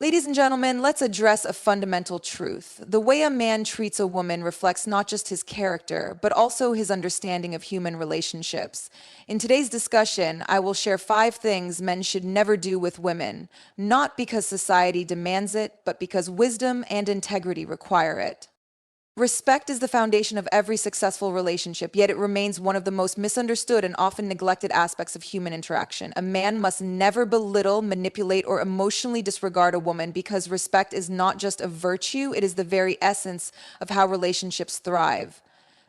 Ladies and gentlemen, let's address a fundamental truth. The way a man treats a woman reflects not just his character, but also his understanding of human relationships. In today's discussion, I will share 5 things men should never do with women, not because society demands it, but because wisdom and integrity require it. Respect is the foundation of every successful relationship, yet it remains one of the most misunderstood and often neglected aspects of human interaction. A man must never belittle, manipulate, or emotionally disregard a woman because respect is not just a virtue, it is the very essence of how relationships thrive.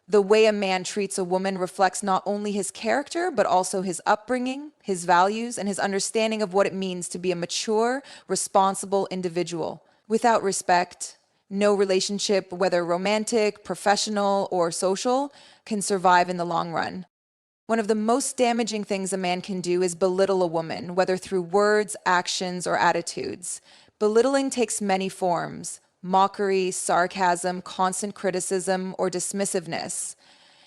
The way a man treats a woman reflects not only his character, but also his upbringing, his values, and his understanding of what it means to be a mature, responsible individual. Without respect, no relationship, whether romantic, professional, or social, can survive in the long run. One of the most damaging things a man can do is belittle a woman, whether through words, actions, or attitudes. Belittling takes many forms: mockery, sarcasm, constant criticism, or dismissiveness.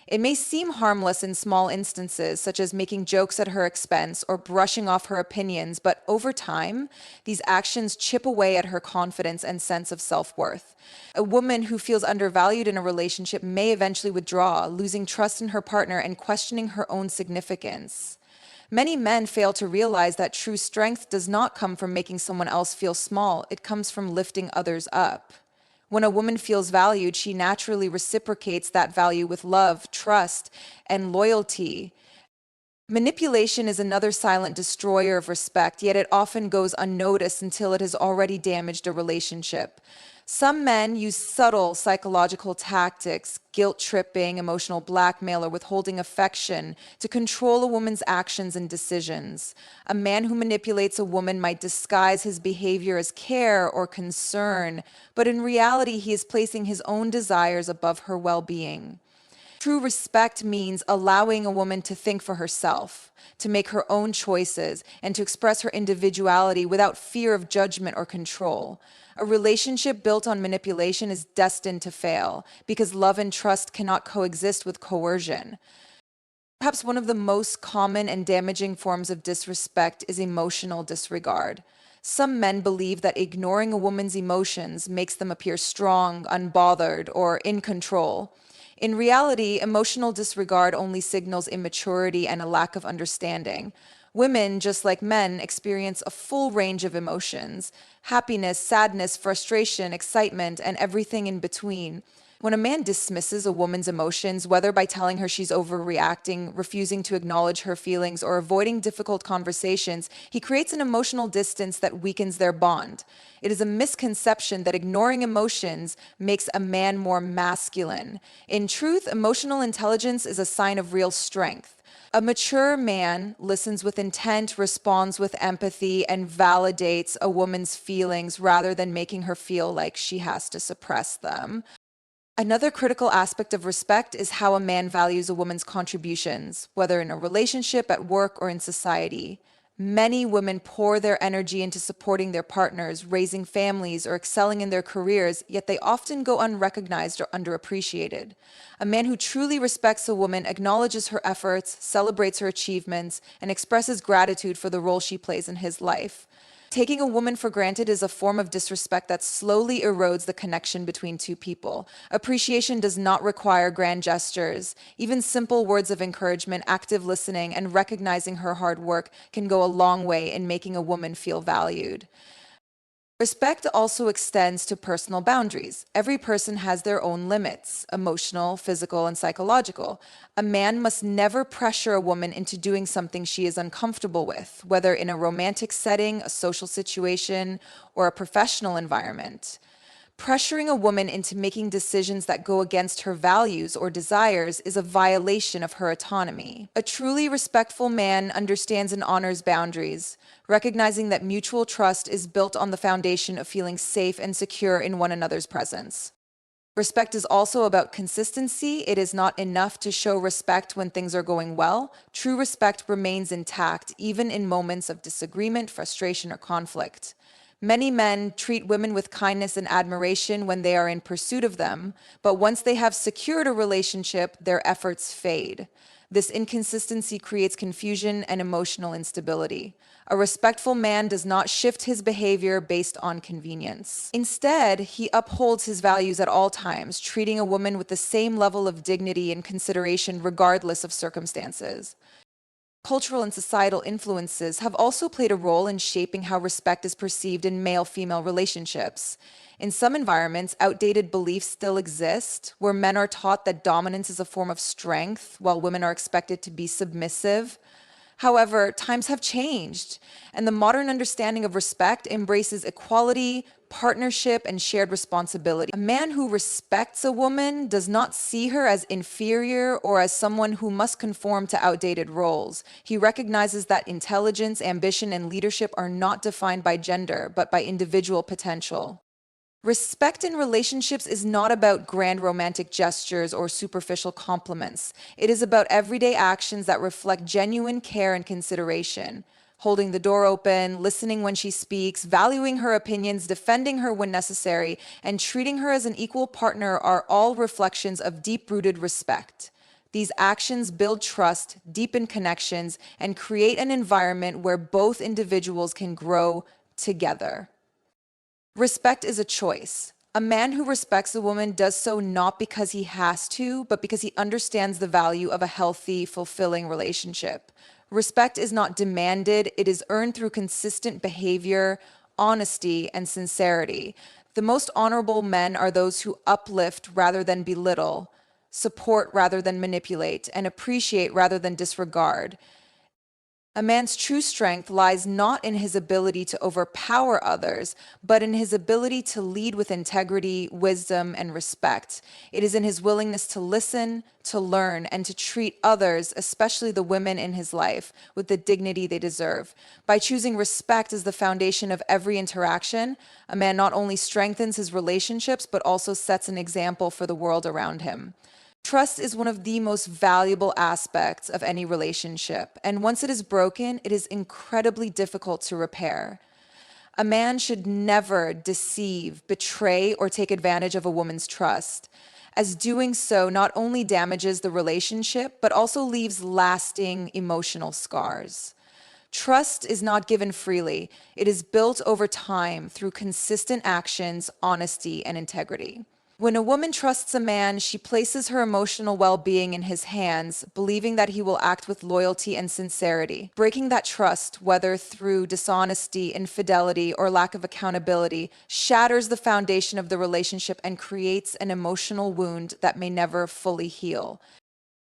It may seem harmless in small instances, such as making jokes at her expense or brushing off her opinions, but over time, these actions chip away at her confidence and sense of self-worth. A woman who feels undervalued in a relationship may eventually withdraw, losing trust in her partner and questioning her own significance. Many men fail to realize that true strength does not come from making someone else feel small, it comes from lifting others up. When a woman feels valued, she naturally reciprocates that value with love, trust, and loyalty. Manipulation is another silent destroyer of respect, yet it often goes unnoticed until it has already damaged a relationship. Some men use subtle psychological tactics, guilt tripping, emotional blackmail, or withholding affection to control a woman's actions and decisions. A man who manipulates a woman might disguise his behavior as care or concern, but in reality, he is placing his own desires above her well-being. True respect means allowing a woman to think for herself, to make her own choices, and to express her individuality without fear of judgment or control. A relationship built on manipulation is destined to fail because love and trust cannot coexist with coercion. Perhaps one of the most common and damaging forms of disrespect is emotional disregard. Some men believe that ignoring a woman's emotions makes them appear strong, unbothered, or in control. In reality, emotional disregard only signals immaturity and a lack of understanding. Women, just like men, experience a full range of emotions: happiness, sadness, frustration, excitement, and everything in between. When a man dismisses a woman's emotions, whether by telling her she's overreacting, refusing to acknowledge her feelings, or avoiding difficult conversations, he creates an emotional distance that weakens their bond. It is a misconception that ignoring emotions makes a man more masculine. In truth, emotional intelligence is a sign of real strength. A mature man listens with intent, responds with empathy, and validates a woman's feelings rather than making her feel like she has to suppress them. Another critical aspect of respect is how a man values a woman's contributions, whether in a relationship, at work, or in society. Many women pour their energy into supporting their partners, raising families, or excelling in their careers, yet they often go unrecognized or underappreciated. A man who truly respects a woman acknowledges her efforts, celebrates her achievements, and expresses gratitude for the role she plays in his life. Taking a woman for granted is a form of disrespect that slowly erodes the connection between two people. Appreciation does not require grand gestures. Even simple words of encouragement, active listening, and recognizing her hard work can go a long way in making a woman feel valued. Respect also extends to personal boundaries. Every person has their own limits: emotional, physical, and psychological. A man must never pressure a woman into doing something she is uncomfortable with, whether in a romantic setting, a social situation, or a professional environment. Pressuring a woman into making decisions that go against her values or desires is a violation of her autonomy. A truly respectful man understands and honors boundaries, recognizing that mutual trust is built on the foundation of feeling safe and secure in one another's presence. Respect is also about consistency. It is not enough to show respect when things are going well. True respect remains intact, even in moments of disagreement, frustration, or conflict. Many men treat women with kindness and admiration when they are in pursuit of them, but once they have secured a relationship, their efforts fade. This inconsistency creates confusion and emotional instability. A respectful man does not shift his behavior based on convenience. Instead, he upholds his values at all times, treating a woman with the same level of dignity and consideration regardless of circumstances. Cultural and societal influences have also played a role in shaping how respect is perceived in male-female relationships. In some environments, outdated beliefs still exist, where men are taught that dominance is a form of strength, while women are expected to be submissive. However, times have changed, and the modern understanding of respect embraces equality, partnership, and shared responsibility. A man who respects a woman does not see her as inferior or as someone who must conform to outdated roles. He recognizes that intelligence, ambition, and leadership are not defined by gender, but by individual potential. Respect in relationships is not about grand romantic gestures or superficial compliments. It is about everyday actions that reflect genuine care and consideration. Holding the door open, listening when she speaks, valuing her opinions, defending her when necessary, and treating her as an equal partner are all reflections of deep-rooted respect. These actions build trust, deepen connections, and create an environment where both individuals can grow together. Respect is a choice. A man who respects a woman does so not because he has to, but because he understands the value of a healthy, fulfilling relationship. Respect is not demanded, it is earned through consistent behavior, honesty, and sincerity. The most honorable men are those who uplift rather than belittle, support rather than manipulate, and appreciate rather than disregard. A man's true strength lies not in his ability to overpower others, but in his ability to lead with integrity, wisdom, and respect. It is in his willingness to listen, to learn, and to treat others, especially the women in his life, with the dignity they deserve. By choosing respect as the foundation of every interaction, a man not only strengthens his relationships, but also sets an example for the world around him. Trust is one of the most valuable aspects of any relationship, and once it is broken, it is incredibly difficult to repair. A man should never deceive, betray, or take advantage of a woman's trust, as doing so not only damages the relationship, but also leaves lasting emotional scars. Trust is not given freely. It is built over time through consistent actions, honesty, and integrity. When a woman trusts a man, she places her emotional well-being in his hands, believing that he will act with loyalty and sincerity. Breaking that trust, whether through dishonesty, infidelity, or lack of accountability, shatters the foundation of the relationship and creates an emotional wound that may never fully heal.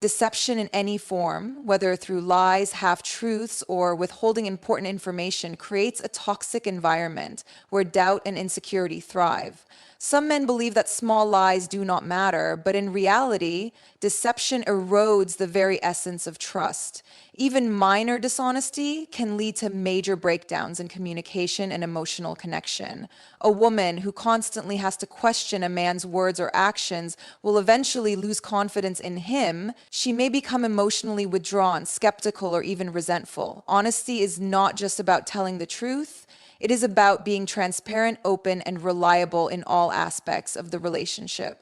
Deception in any form, whether through lies, half-truths, or withholding important information, creates a toxic environment where doubt and insecurity thrive. Some men believe that small lies do not matter, but in reality, deception erodes the very essence of trust. Even minor dishonesty can lead to major breakdowns in communication and emotional connection. A woman who constantly has to question a man's words or actions will eventually lose confidence in him. She may become emotionally withdrawn, skeptical, or even resentful. Honesty is not just about telling the truth. It is about being transparent, open, and reliable in all aspects of the relationship.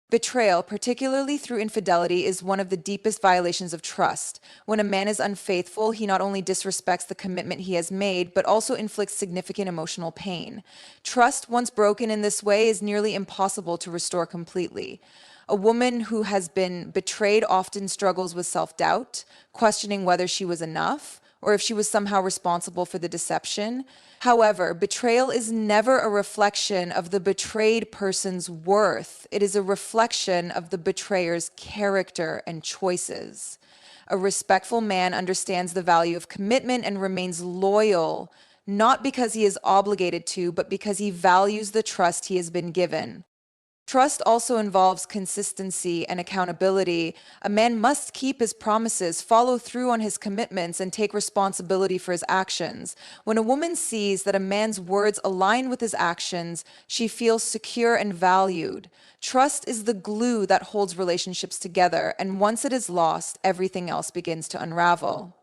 Betrayal, particularly through infidelity, is one of the deepest violations of trust. When a man is unfaithful, he not only disrespects the commitment he has made, but also inflicts significant emotional pain. Trust, once broken in this way, is nearly impossible to restore completely. A woman who has been betrayed often struggles with self-doubt, questioning whether she was enough, or if she was somehow responsible for the deception. However, betrayal is never a reflection of the betrayed person's worth. It is a reflection of the betrayer's character and choices. A respectful man understands the value of commitment and remains loyal, not because he is obligated to, but because he values the trust he has been given. Trust also involves consistency and accountability. A man must keep his promises, follow through on his commitments, and take responsibility for his actions. When a woman sees that a man's words align with his actions, she feels secure and valued. Trust is the glue that holds relationships together, and once it is lost, everything else begins to unravel.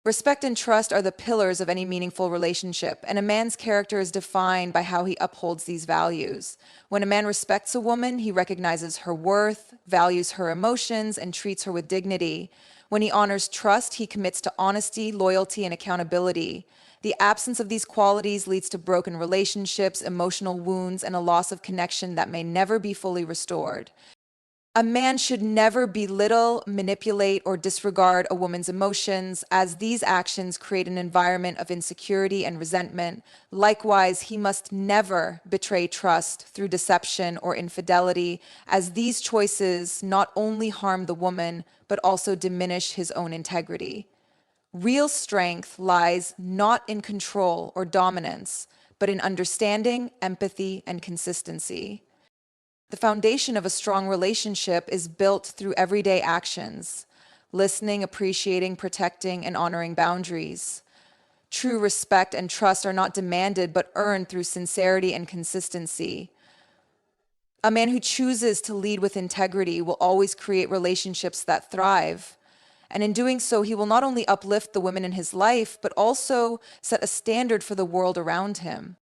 Respect and trust are the pillars of any meaningful relationship, and a man's character is defined by how he upholds these values. When a man respects a woman, he recognizes her worth, values her emotions, and treats her with dignity. When he honors trust, he commits to honesty, loyalty, and accountability. The absence of these qualities leads to broken relationships, emotional wounds, and a loss of connection that may never be fully restored. A man should never belittle, manipulate, or disregard a woman's emotions, as these actions create an environment of insecurity and resentment. Likewise, he must never betray trust through deception or infidelity, as these choices not only harm the woman, but also diminish his own integrity. Real strength lies not in control or dominance, but in understanding, empathy, and consistency. The foundation of a strong relationship is built through everyday actions: listening, appreciating, protecting, and honoring boundaries. True respect and trust are not demanded but earned through sincerity and consistency. A man who chooses to lead with integrity will always create relationships that thrive. And in doing so, he will not only uplift the women in his life, but also set a standard for the world around him.